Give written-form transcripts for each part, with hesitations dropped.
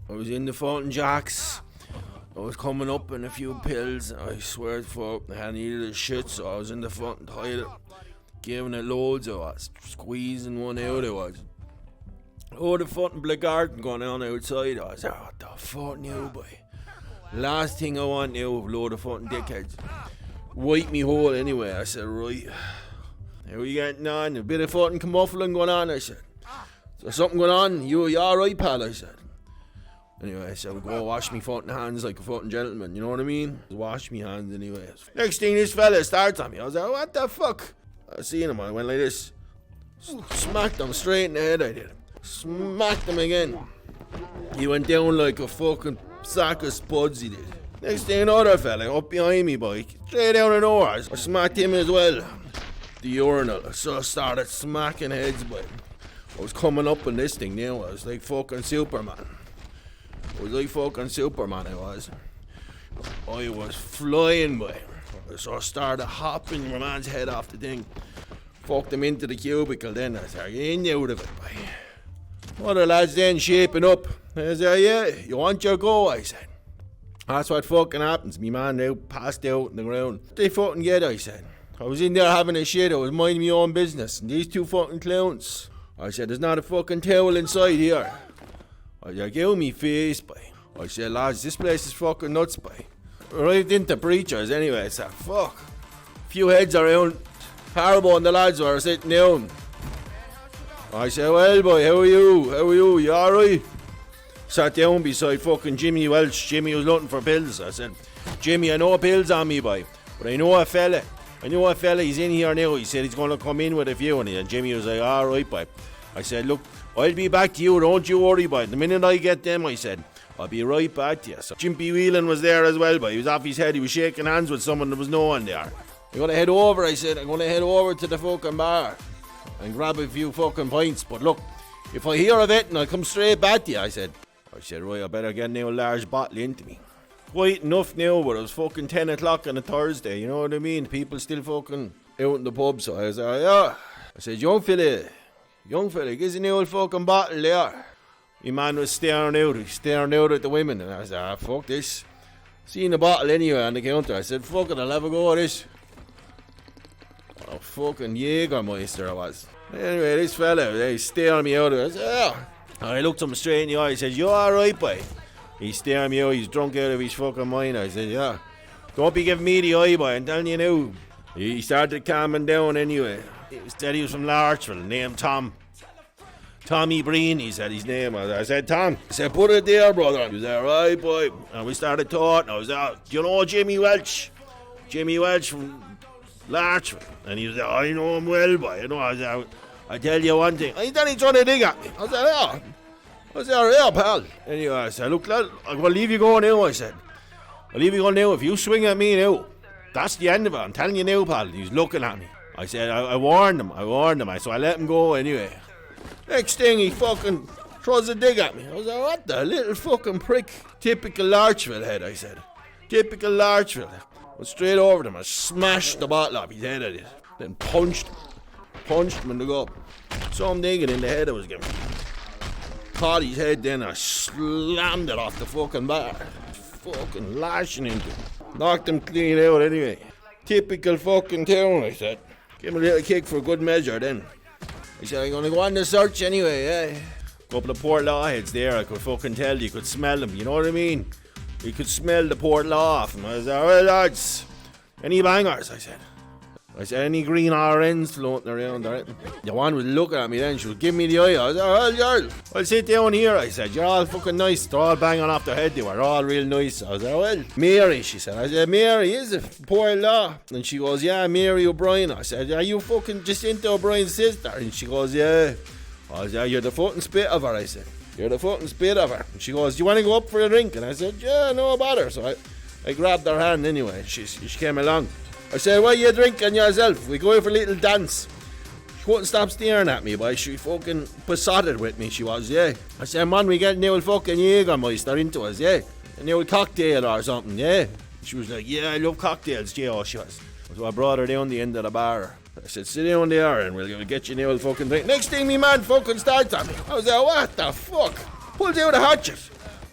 I was in the fucking jacks. I was coming up in a few pills. I swear to fuck, I needed a shit, so I was in the fucking toilet. Giving it loads, I was squeezing one out, I was. Oh, the fucking black garden going on outside. I was like, what the fuck now, boy? Last thing I want now, a load of fucking dickheads. Wipe me hole anyway. I said, right. How are you getting on? A bit of fucking camoufling going on, I said. Is there something going on? You alright, pal? I said. Anyway, I said, we'll go wash me fucking hands like a fucking gentleman, you know what I mean? Wash me hands anyway. Next thing, this fella starts on me. I was like, what the fuck? I seen him, I went like this. Smacked him straight in the head, I did. Smacked him again. He went down like a fucking sack of spuds, he did. Next thing, another fella up behind me, boy. Straight down the door. I smacked him as well. The urinal. So I started smacking heads, boy. I was coming up on this thing now. I was like fucking Superman. I was. I was flying, boy. So I started hopping my man's head off the thing. Fucked him into the cubicle then. I said, get in out of it, boy. One of the lads then shaping up. I said, yeah, you want your go? I said. That's what fucking happens. Me man now passed out on the ground. They fucking get, I said. I was in there having a shit. I was minding my own business. And these two fucking clowns. I said, there's not a fucking towel inside here. I said, give me face, boy. I said, lads, this place is fucking nuts, boy. Arrived into preachers anyway. I said, fuck. Few heads around. Harbo and the lads were sitting down. I said, well, boy, how are you? You alright? Sat down beside fucking Jimmy Welch. Jimmy was looking for pills. I said, Jimmy, I know pills on me, boy. But I know a fella, he's in here now. He said he's going to come in with a few. And Jimmy was like, alright, boy. I said, look, I'll be back to you, don't you worry, boy. The minute I get them, I said, I'll be right back to you. So Jimpy Whelan was there as well, boy. He was off his head. He was shaking hands with someone. There was no one there. I'm going to head over, I said. I'm going to head over to the fucking bar and grab a few fucking pints. But look, if I hear of it, and I'll come straight back to you, I said, right, I better get now a large bottle into me. Quite enough now, but it was fucking 10 o'clock on a Thursday, you know what I mean? People still fucking out in the pub, so I was like, yeah. I said, young fella, give us an old fucking bottle there. My man was staring out at the women, and I was like, fuck this. Seen the bottle anyway on the counter. I said, fuck it, I'll have a go at this. Oh, fucking Jägermeister I was. Anyway, this fella, he's staring me out. I said, yeah. I looked him straight in the eye. I said, you alright, boy? He's staring me out. He's drunk out of his fucking mind. I said, yeah. Don't be giving me the eye, boy. I'm telling you now. He started calming down anyway. He said he was from Larchville, named Tom. Tommy Breen, he said his name. I said, Tom. I said, put it there, brother. He was like, right, boy. And we started talking. I was like, do you know Jimmy Welch? Jimmy Welch from Larchville. And he was like, I know him well, boy. You know, I was like, I tell you one thing. And then he tried to dig at me. I said, yeah. I said, yeah, pal. Anyway, I said, look, lad, I'm going to leave you go now, I said. I'll leave you go now. If you swing at me now, that's the end of it. I'm telling you now, pal. He's looking at me. I said, I warned him. So I let him go anyway. Next thing, he fucking throws a dig at me. I was like, what the little fucking prick. Typical Larchville head, I said. Typical Larchville. I went straight over to him. I smashed the bottle off his head at it. Then punched him in the gut. Some digging in the head I was giving. Caught his head, then I slammed it off the fucking bar. Fucking lashing into him. Knocked him clean out anyway. Typical fucking town, I said. Give him a little kick for good measure then. I said, I'm gonna go on the search anyway, yeah. Couple of Port Law heads there, I could fucking tell. You could smell them, you know what I mean? You could smell the Port Law off them. I said, well, lads, any bangers? I said, any green RNs floating around, alright? The one was looking at me then, she was giving me the eye. I said, well, girl, I'll sit down here. I said, you're all fucking nice. They're all banging off their head, they were all real nice. I said, well, Mary, she said. I said, Mary, is it Port Law? And she goes, yeah, Mary O'Brien. I said, are you fucking Jacinta O'Brien's sister? And she goes, yeah. I said, you're the fucking spit of her, I said. You're the fucking spit of her. And she goes, do you want to go up for a drink? And I said, yeah, no bother. So I grabbed her hand anyway. She came along. I said, what are you drinking yourself? We go for a little dance. She couldn't stop staring at me, but she fucking besotted with me, she was, yeah. I said, man, we get an old fucking Jägermeister into us, yeah. An old cocktail or something, yeah. She was like, yeah, I love cocktails, Jayo, she was. So I brought her down the end of the bar. I said, sit down there and we'll get you an old fucking drink. Next thing me man fucking starts on me. I was like, what the fuck? Pulls out a hatchet.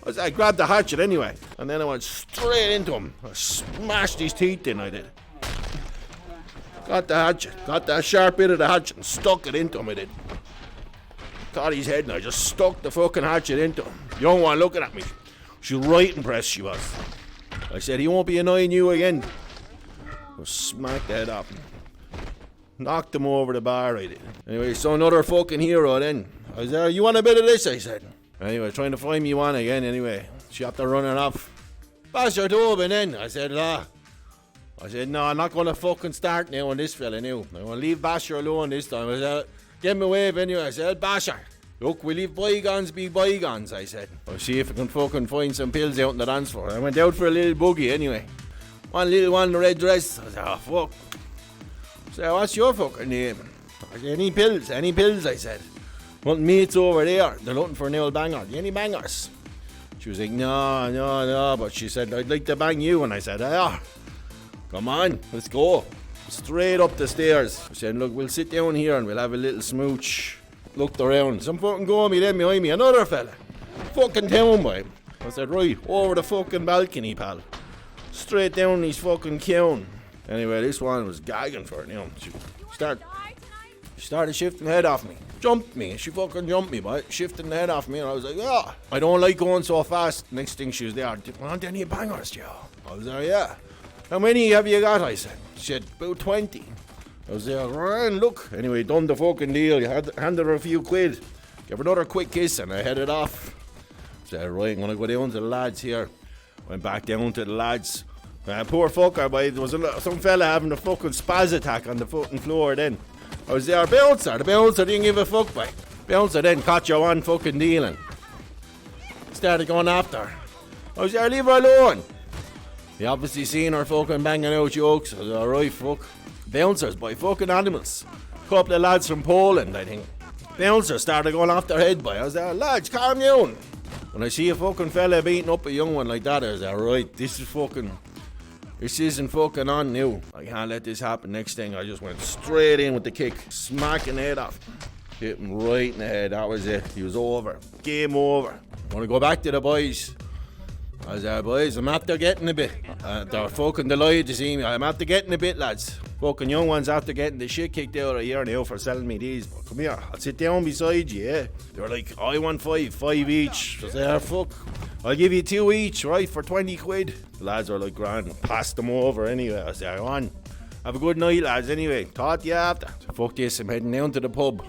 I grabbed the hatchet anyway, and then I went straight into him. I smashed his teeth in, I did. Got the hatchet, got that sharp bit of the hatchet and stuck it into him, I did. Got his head and I just stuck the fucking hatchet into him. Young one looking at me. She was right impressed, she was. I said, he won't be annoying you again. I smacked the head off him. Knocked him over the bar, I did. Anyway, so another fucking hero then. I was there, you want a bit of this, I said. Anyway, trying to find me one again anyway. She had to run it off. Basher Tobin then. I said, no, I'm not going to fucking start now on this fella now. I'm going to leave Basher alone this time. I said, give me a wave anyway. I said, Basher, look, we leave bygones be bygones, I said. I'll see if I can fucking find some pills out in the dance floor. I went out for a little boogie anyway. One little one in the red dress. I said, oh, fuck. I said, what's your fucking name? I said, any pills, I said. Well, mates over there, they're looking for an old banger. Any bangers? She was like, no, but she said, I'd like to bang you. And I said, yeah, come on, let's go. Straight up the stairs. I said, look, we'll sit down here and we'll have a little smooch. Looked around. Some fucking gomy then behind me, another fella. Fucking town boy. I said, right, over the fucking balcony, pal. Straight down his fucking kiln. Anyway, this one was gagging for it, you know. She started shifting the head off me. Jumped me. She fucking jumped me, boy. Shifting the head off me. And I was like, yeah. I don't like going so fast. Next thing she was there. Aren't any bangers, Joe? I was there, yeah. How many have you got? I said. She said, about 20. I was there, and look. Anyway, done the fucking deal. You handed her a few quid. Gave her another quick kiss and I headed off. I said, right, I'm going to go down to the lads here. Went back down to the lads. Poor fucker, boy. There was some fella having a fucking spaz attack on the fucking floor then. I was there, bouncer. The bouncer didn't give a fuck, boy. Bouncer then caught you on fucking dealing. Started going after her. I was there, leave her alone. He obviously seen her fucking banging out jokes. I was alright, fuck. Bouncers, boy, fucking animals. Couple of lads from Poland, I think. Bouncers started going off their head, boy. I was there, lads, calm down. When I see a fucking fella beating up a young one like that, I was there, right, this isn't fucking on now. I can't let this happen. Next thing, I just went straight in with the kick, smacking the head off. Hit him right in the head, that was it. He was over. Game over. Want to go back to the boys. I was there, boys, I'm after getting a bit. They're fucking delighted to see me. I'm after getting a bit, lads. Fucking young ones after getting the shit kicked out of here now for selling me these. But come here, I'll sit down beside you, yeah. They were like, I want five each. I said, fuck. I'll give you 2 each, right, for 20 quid. The lads were like, grand, passed them over anyway. I said, go on. Have a good night, lads, anyway. Talk to you after. So fuck this, I'm heading down to the pub.